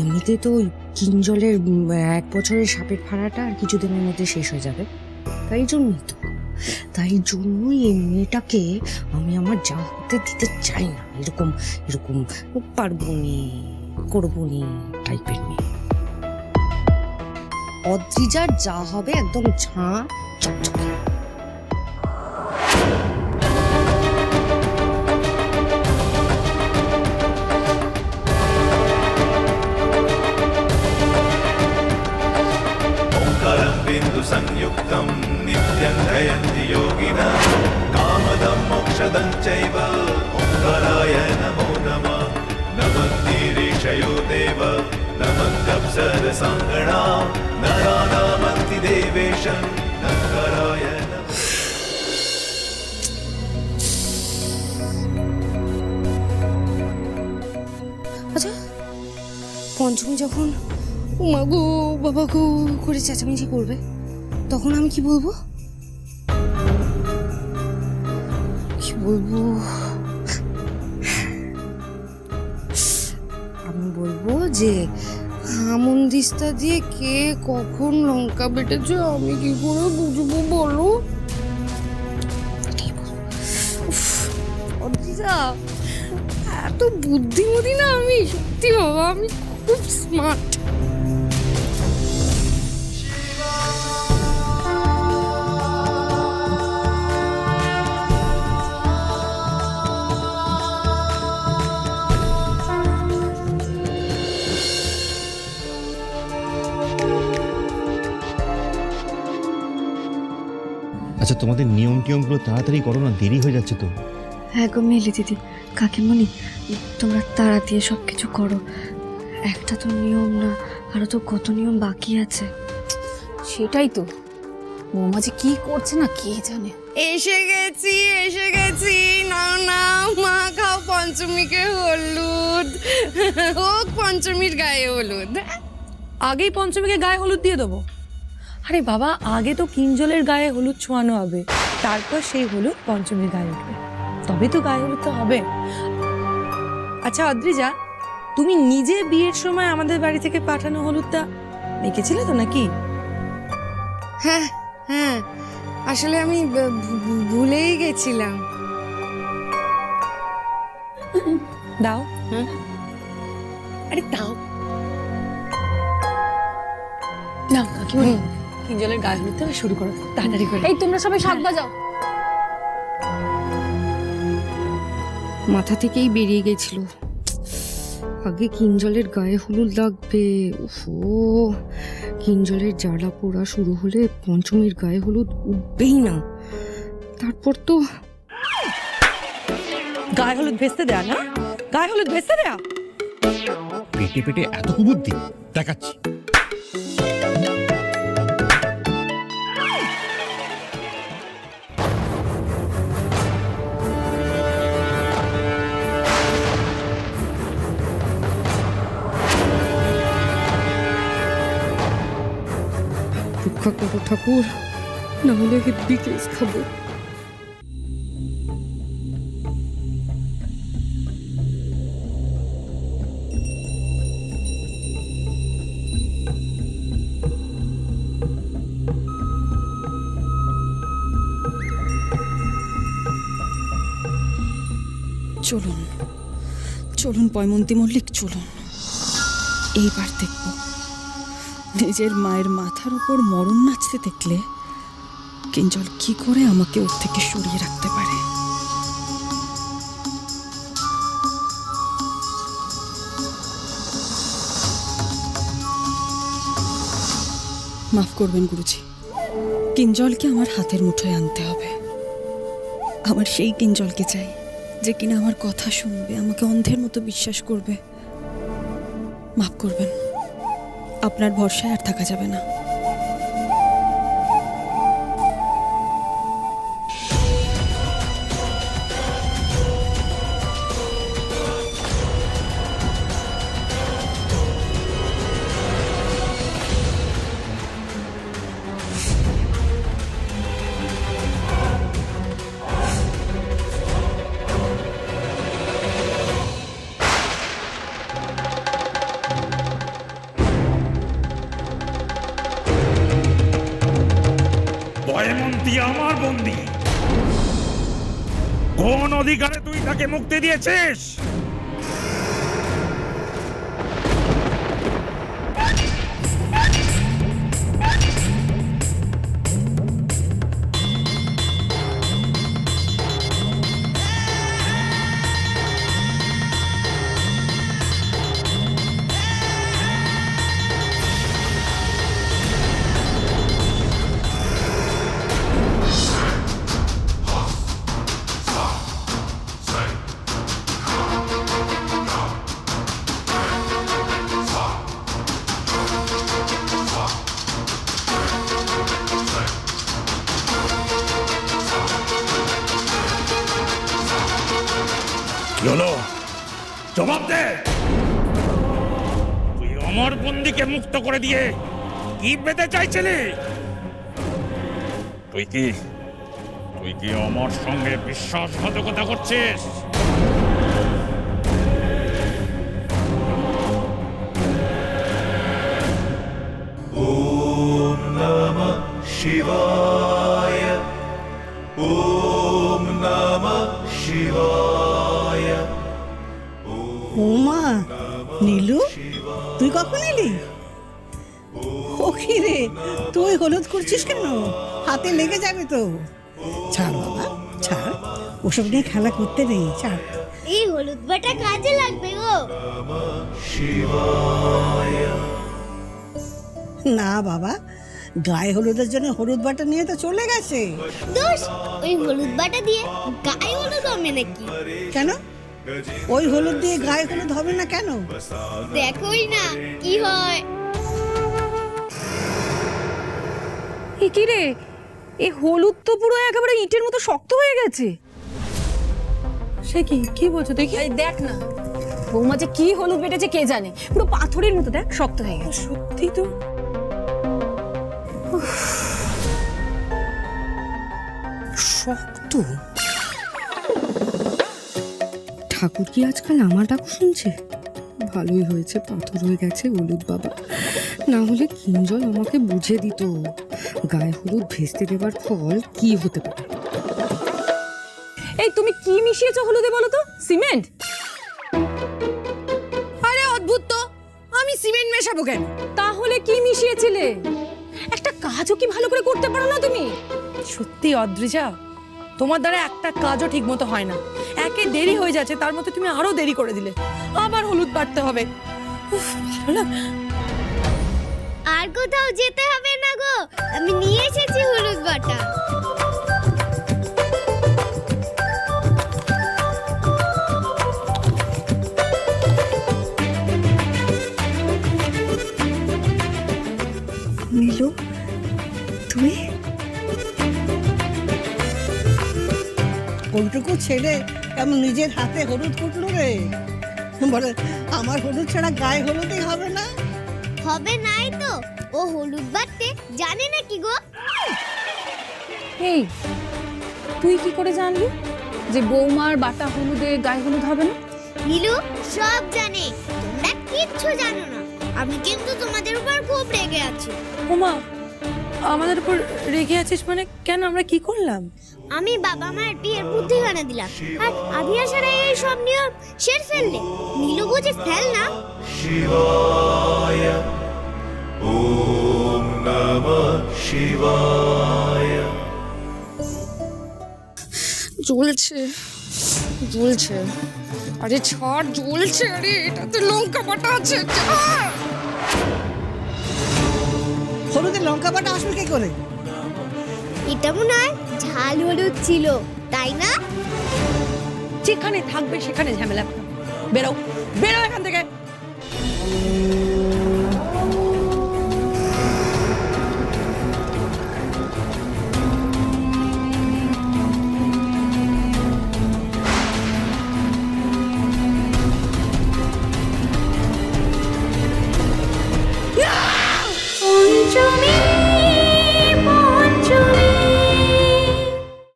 এমনিতে তো ওই কিঞ্জলের 1 বছরের সাপের ভাড়াটা আর কিছুদিনের মধ্যে শেষ হয়ে যাবে। তাই জন্যই এই মেয়েটাকে আমি আমার যা হতে দিতে চাই না। এরকম এরকম পারবো নি, করবো নি টাইপের মেয়ে। অদ্রিজার যা হবে একদম ঝাঁ চকচকে। संयुक्तं नित्यं जयन्ति योगिनः कामदं मोक्षदं चैव ओंकाराय नमो नमः नमः गिरीशयो देव नमः अप्सरसाङ्गणा नरानामन्ति देवेशं नमस्काराय नमः। আচ্ছা, পঞ্চমী যখন মা গো বাবা গো করে চেঁচামেচি করবে, তখন আমি কি বলবো? আমি বলবো যে হামন্দিস্তা দিয়ে কে কখন লঙ্কা বেটেছে আমি কি করে বুঝবো বলো? অদ্রিজা, এত বুদ্ধিমতী না আমি, সত্যি বাবা আমি খুব স্মার্ট। আচ্ছা, তোমাদের নিয়ম টিয়মগুলো তাড়াতাড়ি করো না, দেরি হয়ে যাচ্ছে তো। হ্যাঁ গো মিলি দিদি, কাকিমণি, তোমরা তাড়া দিয়ে সব কিছু করো। একটা তো নিয়ম না, আরো তো কত নিয়ম বাকি আছে। সেটাই তো, বৌমা যে কি করছে না কে জানে। এসে গেছি না না মা, খাও পঞ্চমীকে হলুদ, হোক পঞ্চমীর গায়ে হলুদ। আগেই পঞ্চমীকে গায়ে হলুদ দিয়ে দেবো? আরে বাবা, আগে তো কিঞ্জলের গায়ে হলুদ ছোঁয়ানো হবে, তারপর সেই হলুদ পঞ্চমীর গায়ে উঠবে, তবে তো গায়ে হলুদ তো হবে। আচ্ছা অদ্রিজা, তুমি নিজে বিয়ের সময় আমাদের বাড়ি থেকে পাঠানো হলুদটা দেখেছিলে তো নাকি? হ্যাঁ হ্যাঁ, আসলে আমি ভুলেই গেছিলাম। দাও। হ্যাঁ, আরে দাও না কাকিমণি, কিঞ্জলের গায়ে হলুদটা শুরু করো তাড়াতাড়ি করে। এই তোমরা সবাই শাক বাজাও। মাথা থেকেই বেরিয়ে গেছিল, আগে কিঞ্জলের গায়ে হলুদ লাগবে। ও কিঞ্জলের জ্বালা পোড়া শুরু হলে পঞ্চমীর গায়ে হলুদ উঠবেই না। তারপর তো গায়ে হলুদ ভেস্তে দেয়া না, গায়ে হলুদ ভেস্তে দেয়া। পেটে পেটে এত কুবুদ্ধি দেখাচ্ছি। রক্ষা করো ঠাকুর, না হলে হেব্বি কেস খাবো। চলুন চলুন পয়মন্তী মল্লিক, চলুন। এইবার দেখব নিজের মায়ের মাথার উপর মরণ নাচতে দেখলে কিঞ্জল কি করে আমাকে ওর থেকে সরিয়ে রাখতে পারে। মাফ করবেন গুরুজি, কিঞ্জলকে আমার হাতের মুঠোয় আনতে হবে। আমার সেই কিঞ্জলকে চাই যে কিনা আমার কথা শুনবে, আমাকে অন্ধের মতো বিশ্বাস করবে। মাফ করবেন, আপনার ভরসায় আর থাকা যাবে না। হেমন্তী আমার বন্দী। কোন অধিকারে তুই তাকে মুক্তি দিয়েছিস? কি হলো? জবাব দে। তুই আমার বন্দীকে মুক্ত করে দিয়ে কি পেতে চাইছিলি? তুই কি আমার সঙ্গে বিশ্বাসঘাতকতা করছিস? ওম নমঃ শিবায়, ওম নমঃ শিবায়। ওমা নীলু, তুই কখন এলি? ও কি রে, তুই হলুদ করছিস কেন? হাতে লেগে যাবে তো। ছাড় বাবা, ছাড়, ওসব নিয়ে খেলা করতে নেই, ছাড়। এই হলুদ বাটা কাজে লাগবে গো। না বাবা, গায়ে হলুদের জন্য হলুদ বাটা নিয়ে তো চলে গেছে। দোষ, ওই হলুদ বাটা দিয়ে গায়ে হলুদ হবে নাকি? কেন? ওই হলুদ দিয়ে গায়ে হলুদ হবে না কেন? দেখোই না কি হয়। এ কি রে, এই হলুদ তো পুরো একেবারে ইটের মতো শক্ত হয়ে গেছে। সে কি বলছো দেখি? এই দেখ না, বৌমা যে কি হলুদ বেটেছে কে জানে, পুরো পাথরের মতো দেখ শক্ত হয়ে গেছে। সত্যি তো। শক্ত। ঠাকুর কি আজকাল আমার ডাক শুনছে? ভালোই হয়েছে পাথর হয়ে গেছে হলুদ বাবা, না হলে কিঞ্জল আমাকে বুঝে দিত গায়ে হলুদ ভেস্তে দেবার ফল কি হতে পারে। এই তুমি কি মিশিয়েছো হলুদে বলো তো? সিমেন্ট? আরে অদ্ভুত তো, আমি সিমেন্ট মেশাবো কেন? তাহলে কি মিশিয়েছিলে? একটা কাজও কি ভালো করে করতে পারো না তুমি? সত্যি অদ্রিজা, তোমার দ্বারা একটা কাজও ঠিক মতো হয় না। একে দেরি হয়ে যাচ্ছে, তার মধ্যে তুমি আরো দেরি করে দিলে। আবার হলুদ বাটতে হবে। উফ, ভালো না। আর কোথাও যেতে হবে না গো, আমি নিয়ে এসেছি হলুদ বাটা। নীলু, তুই? ওইটুকু ছেলে কেমন নিজের হাতে হলুদ কুটলো রে? বলে আমার হলুদ ছাড়া গায়ে হলুদই হবে না। হবে নাই তো, ও হলুদ বাটতে জানে না কি গো? এই তুই কি করে জানলি যে বৌমার বাটা হলুদে গায়ে হলুদ হবে না? নীলু সব জানে, তোমরা কিচ্ছু জানো না। আমি কিন্তু তোমাদের উপর খুব রেগে আছি। ওমা, আমাদের উপর রেগে আছিস মানে? কেন, আমরা কি করলাম? আমি বাবা মায়ের বিয়ের বুদ্ধিখানা দিলাম, আর আভিয়া সারা এই সব নিয়ম শের ফেললে। নীলু বুঝে ফেল না। শিবায়, ওম নমঃ শিবায়। জ্বলছে জ্বলছে, আরে ছাড়, জ্বলছে। আরে এটাতে লঙ্কা বাটা আছে। হলুদের লঙ্কা বাটা আসবে কি করে? এটা মনে হয় ঝাল হলুদ ছিল, তাই না? যেখানে থাকবে সেখানে ঝামেলা। বেরো বেরো এখান থেকে।